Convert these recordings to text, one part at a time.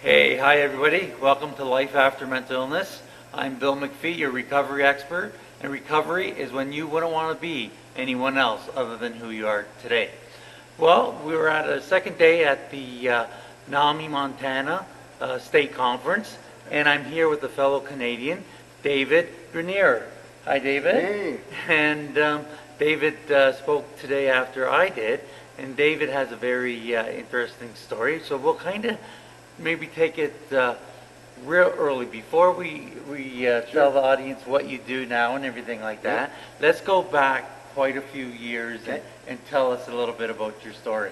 Hey, hi everybody. Welcome to Life After Mental Illness. I'm Bill MacPhee, your recovery expert. And recovery is when you wouldn't want to be anyone else other than who you are today. Well, we were at a second day at the NAMI, Montana State Conference, and I'm here with a fellow Canadian, David Grenier. Hi, David. Hey. And David spoke today after I did, and David has a very interesting story. So we'll kind of maybe take it real early before we tell the audience what you do now and everything like that. Let's go back quite a few years and tell us a little bit about your story.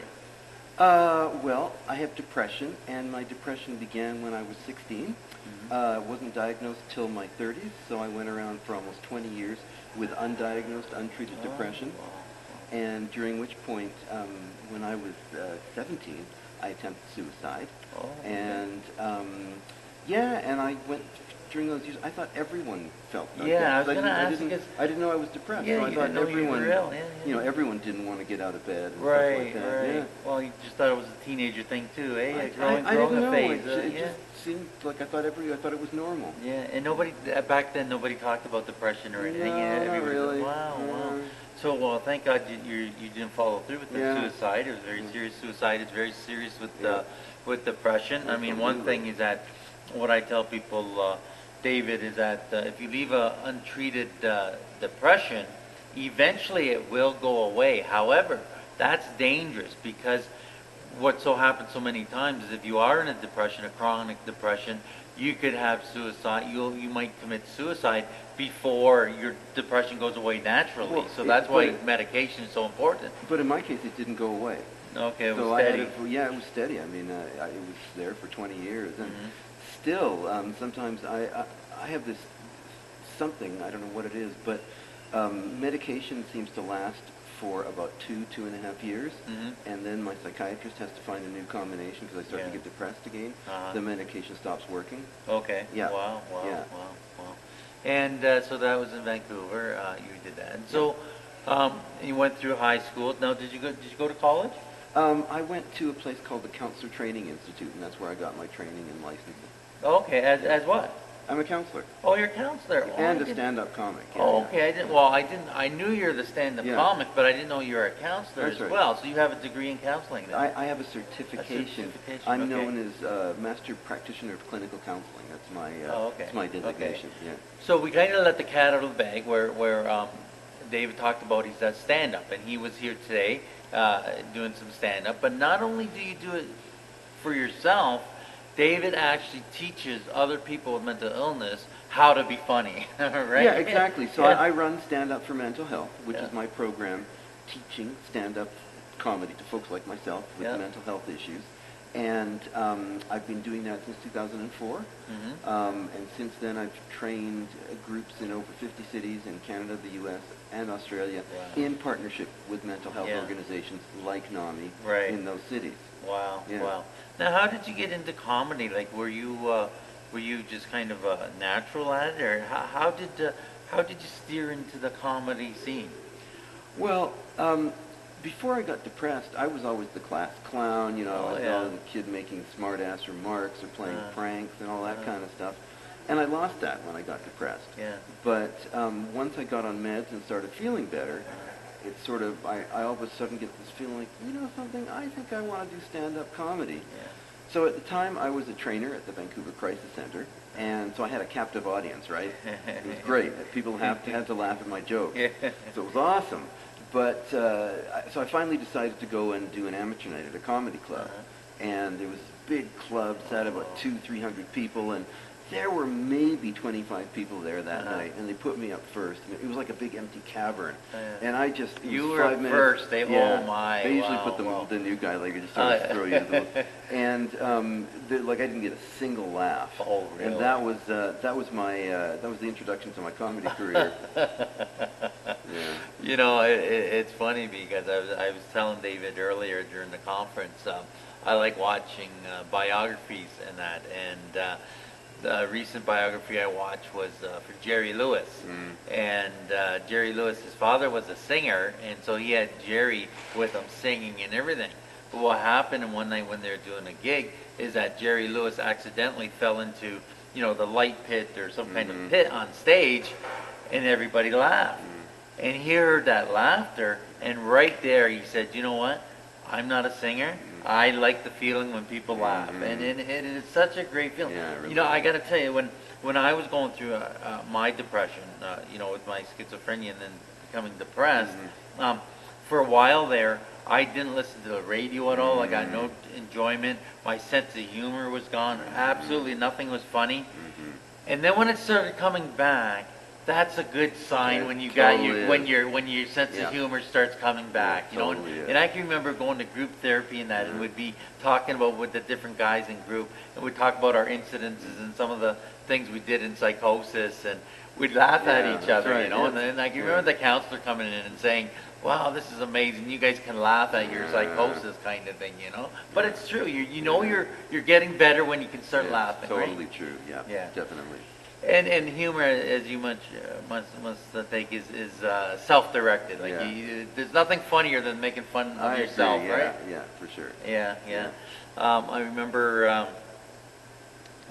Well, I have depression, and my depression began when I was 16. Wasn't diagnosed till my 30s, so I went around for almost 20 years with undiagnosed, untreated depression. And during which point, when I was 17, I attempted suicide. And and I went during those years. I thought everyone felt like that. I was going to ask. I didn't know I was depressed. Yeah, so I thought everyone, everyone didn't want to get out of bed. And right, stuff like that. right. Yeah. Well, you just thought it was a teenager thing too, eh? I didn't know. Phase. It just seemed like I thought it was normal. Yeah, and nobody back then. Nobody talked about depression or anything. No, not really. Wow. So, well, thank God you didn't follow through with the suicide. It was very serious suicide. It's very serious with depression. I mean, one thing is that what I tell people, David, is that if you leave a untreated depression, eventually it will go away. However, that's dangerous because what so happens so many times is if you are in a depression, a chronic depression, you could have suicide. You might commit suicide before your depression goes away naturally. Well, so that's why medication is so important. But in my case, it didn't go away. Okay, it was so steady. it was steady. I mean, it was there for 20 years, and still, sometimes I have this something, I don't know what it is, but medication seems to last for about 2.5 years, and then my psychiatrist has to find a new combination because I start to get depressed again. The medication stops working. Okay. Yeah. Wow. And so that was in Vancouver. You did that. And so you went through high school. Now, did you go to college? I went to a place called the Counselor Training Institute, and that's where I got my training and licensing. Okay. As what? I'm a counselor. Oh, you're a counselor. And a stand-up comic. Yeah, okay. I knew you're the stand-up comic, but I didn't know you were a counselor as well. So you have a degree in counseling then? I have a certification. I'm known as Master Practitioner of Clinical Counseling. That's my that's my designation. Okay. Yeah. So we kind of let the cat out of the bag where David talked about he's a stand-up, and he was here today doing some stand-up. But not only do you do it for yourself, David actually teaches other people with mental illness how to be funny, right? Yeah, exactly. So I run Stand Up for Mental Health, which is my program teaching stand-up comedy to folks like myself with mental health issues. And I've been doing that since 2004. And since then, I've trained groups in over 50 cities in Canada, the U.S., and Australia in partnership with mental health organizations like NAMI in those cities. Wow. Now, how did you get into comedy? Like, were you just kind of a natural at it, or how did you steer into the comedy scene? Well, before I got depressed, I was always the class clown. I was always the kid making smart-ass remarks or playing pranks and all that kind of stuff. And I lost that when I got depressed. Yeah. But once I got on meds and started feeling better, it's sort of, I all of a sudden get this feeling like, something, I think I want to do stand-up comedy. Yeah. So at the time, I was a trainer at the Vancouver Crisis Center, and so I had a captive audience, right? It was great. People had to laugh at my jokes. So it was awesome. But, so I finally decided to go and do an amateur night at a comedy club. And there was a big club, sat about 200-300 people, and there were maybe 25 people there that night, and they put me up first. And it was like a big empty cavern, and I just you were first. They oh my! They usually put the new guy later, just sort of throw you into the and I didn't get a single laugh. Oh really? And that was the introduction to my comedy career. It's funny because I was telling David earlier during the conference. I like watching biographies and that and. The recent biography I watched was for Jerry Lewis. And Jerry Lewis, his father was a singer, and so he had Jerry with him singing and everything. But what happened and one night when they were doing a gig is that Jerry Lewis accidentally fell into, the light pit or some kind of pit on stage, and everybody laughed. And he heard that laughter, and right there he said, you know what? I'm not a singer. I like the feeling when people laugh, and it is such a great feeling. Yeah, it really I got to tell you, when I was going through my depression, with my schizophrenia and then becoming depressed, for a while there, I didn't listen to the radio at all. I got no enjoyment. My sense of humor was gone. Absolutely nothing was funny. And then when it started coming back, that's a good sign when you got when your sense of humor starts coming back. And I can remember going to group therapy and that, and we'd be talking about with the different guys in group, and we'd talk about our incidences and some of the things we did in psychosis, and we'd laugh at each other, And then I can remember the counselor coming in and saying, wow, this is amazing. You guys can laugh at your psychosis kind of thing, But it's true. You're getting better when you can start laughing, totally right? true. Yeah, definitely. And humor, as you must think, is self-directed. Like there's nothing funnier than making fun of yourself, right? Yeah, for sure. Yeah. I remember.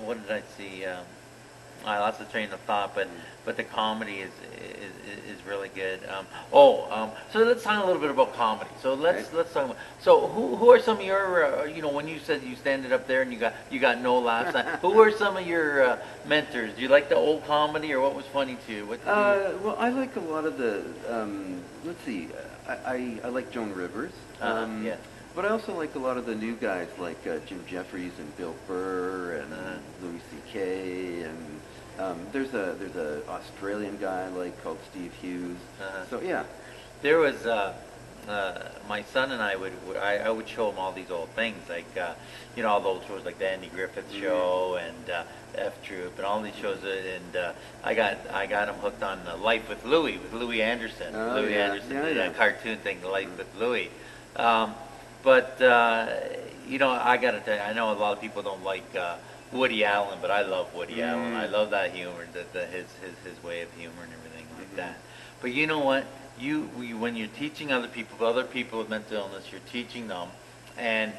What did I see? I lost the train of thought, but the comedy is really good. So let's talk a little bit about comedy. So let's talk about. So who are some of your when you said you standed up there and you got no laughs? Who are some of your mentors? Do you like the old comedy, or what was funny to you? Well, I like a lot of the. Let's see. I like Joan Rivers. But I also like a lot of the new guys like Jim Jeffries and Bill Burr and Louis C.K. and there's a Australian guy called Steve Hughes. So yeah, there was my son and I would show him all these old things like all those shows like the Andy Griffith Show and F Troop and all these shows, and I got him hooked on Life with Louis Anderson. Anderson did a cartoon thing, Life with Louis. But I gotta tell you, I know a lot of people don't like Woody Allen, but I love Woody Allen. I love that humor, his way of humor and everything like that. But you know what? When you're teaching other people with mental illness, you're teaching them, and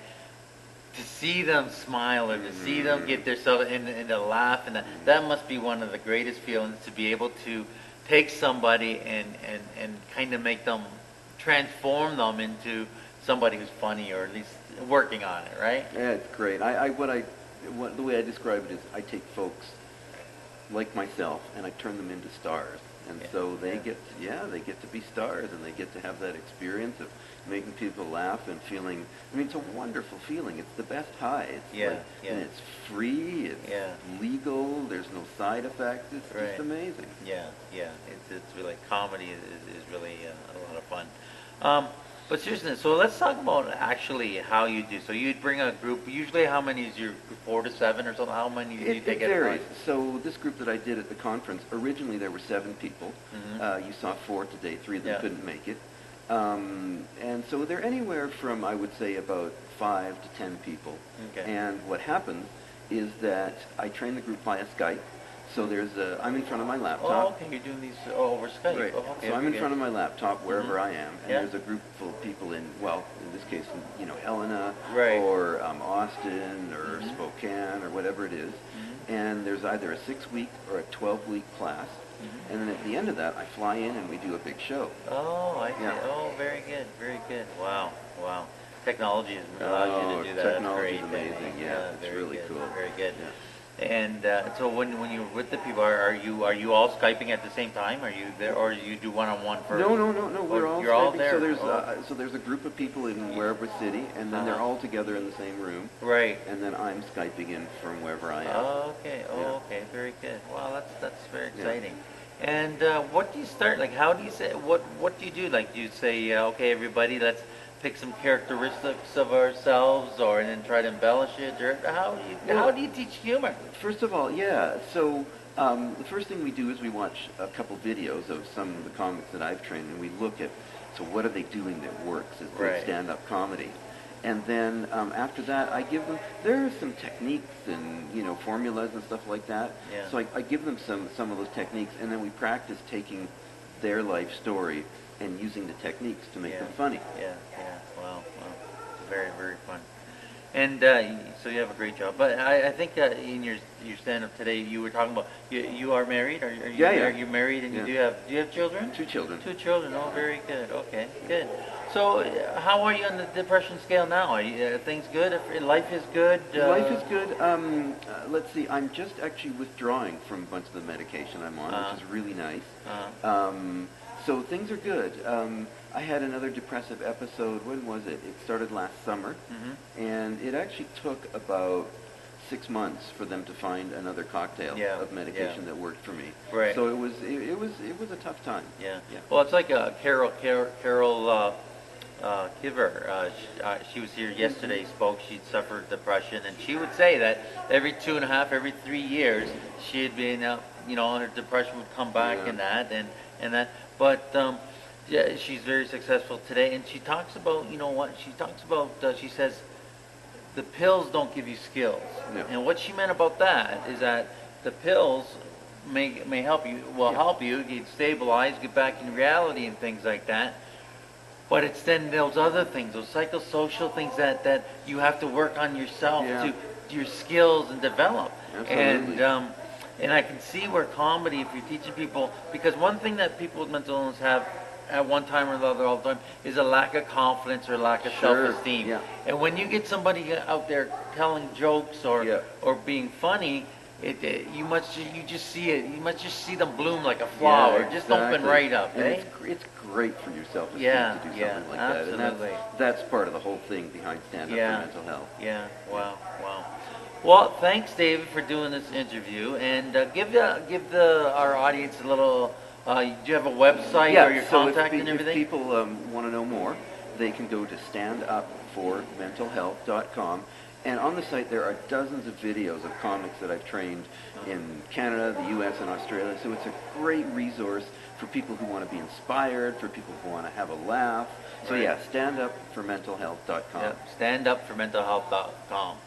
to see them smile or to see them get themselves and to laugh, and that must be one of the greatest feelings, to be able to take somebody and kind of make them, transform them into somebody who's funny, or at least working on it, right? Yeah, it's great. The way I describe it is I take folks like myself and I turn them into stars. And so they get to be stars, and they get to have that experience of making people laugh and feeling. I mean, it's a wonderful feeling. It's the best high. And it's free. It's legal. There's no side effects. It's just amazing. Yeah. It's really, comedy is really a lot of fun. But seriously, so let's talk about actually how you do. So you'd bring a group. Usually, how many is your 4 to 7 or something? How many do you take at a time? So this group that I did at the conference, originally there were 7 people. You saw 4 today. 3 of them couldn't make it. And so they're anywhere from, I would say, about 5 to 10 people. Okay. And what happens is that I train the group via Skype. So I'm in front of my laptop. Oh, okay, you're doing these over Skype. Right. Oh, okay, so I'm in front of my laptop wherever I am, and Yeah. there's a group full of people in this case, Helena, Right. or Austin, or Spokane, or whatever it is. And there's either a 6-week or a 12-week class. And then at the end of that, I fly in and we do a big show. Oh, I see. Yeah. Oh, very good, very good. Wow. Technology has allowed you to do that. Technology is That's amazing. great. Yeah, it's very really good, cool. Very good. Yeah. And so when you're with the people, are you all Skyping at the same time? Are you there, or you do one-on-one first? No. We're all you're all Skyping. there. So there's a group of people in wherever city, and then they're all together in the same room. Right. And then I'm Skyping in from wherever I am. Oh, okay. Okay. Very good. Wow, that's very exciting. And what do you start? Like, how do you say? What do you do? Like, do you say, okay, everybody, let's pick some characteristics of ourselves, and then try to embellish it, or how do you teach humor? First of all, so the first thing we do is we watch a couple videos of some of the comics that I've trained, and we look at, so what are they doing that works as good stand-up comedy? And then after that, I give them, there are some techniques and, formulas and stuff like that. Yeah. So I give them some of those techniques, and then we practice taking their life story and using the techniques to make them funny. Yeah. Wow. very, very fun. And so you have a great job. But I think in your stand-up today, you were talking about you are married. Are you Yeah, yeah. Are you married and you do you have children? 2 children. 2 children. Oh, very good. Okay, good. So how are you on the depression scale now? Are you, things good? Life is good. Life is good. Let's see. I'm just actually withdrawing from a bunch of the medication I'm on, which is really nice. So things are good. I had another depressive episode. When was it? It started last summer, and it actually took about 6 months for them to find another cocktail of medication that worked for me. Right. So it was a tough time. Yeah. Well, it's like Carol Kiver. She was here yesterday. Spoke. She'd suffered depression, and she would say that every 2.5, every 3 years, she had been, her depression would come back and that. But yeah, she's very successful today, and she talks about, she says, the pills don't give you skills. No. And what she meant about that is that the pills may help you, help you get stabilized, get back in reality and things like that. But it's then those other things, those psychosocial things that you have to work on yourself to your skills and develop. Absolutely. And I can see where comedy, if you're teaching people, because one thing that people with mental illness have at one time or another all the time is a lack of confidence or lack of self-esteem. Yeah. And when you get somebody out there telling jokes or being funny, you must just see them bloom like a flower, just open right up. And it's great for your self-esteem to do something like that. And that's part of the whole thing behind stand-up for mental health. Yeah. Wow. Well, thanks, David, for doing this interview, and give our audience a little. Do you have a website or your contact and everything? If people want to know more, they can go to standupformentalhealth.com. And on the site, there are dozens of videos of comics that I've trained in Canada, the U.S., and Australia. So it's a great resource for people who want to be inspired, for people who want to have a laugh. So standupformentalhealth.com. Standupformentalhealth.com.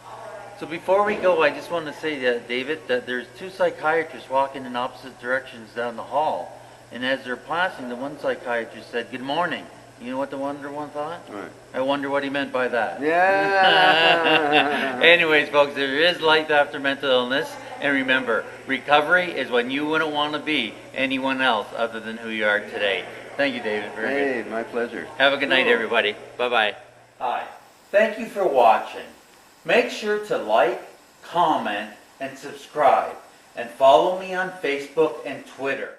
So before we go, I just want to say, David, that there's 2 psychiatrists walking in opposite directions down the hall. And as they're passing, the one psychiatrist said, "Good morning." You know what the one thought? Right. I wonder what he meant by that. Yeah. Anyways, folks, there is life after mental illness. And remember, recovery is when you wouldn't want to be anyone else other than who you are today. Thank you, David. Very good. My pleasure. Have a good night, everybody. Bye-bye. Hi. Thank you for watching. Make sure to like, comment, and subscribe. And follow me on Facebook and Twitter.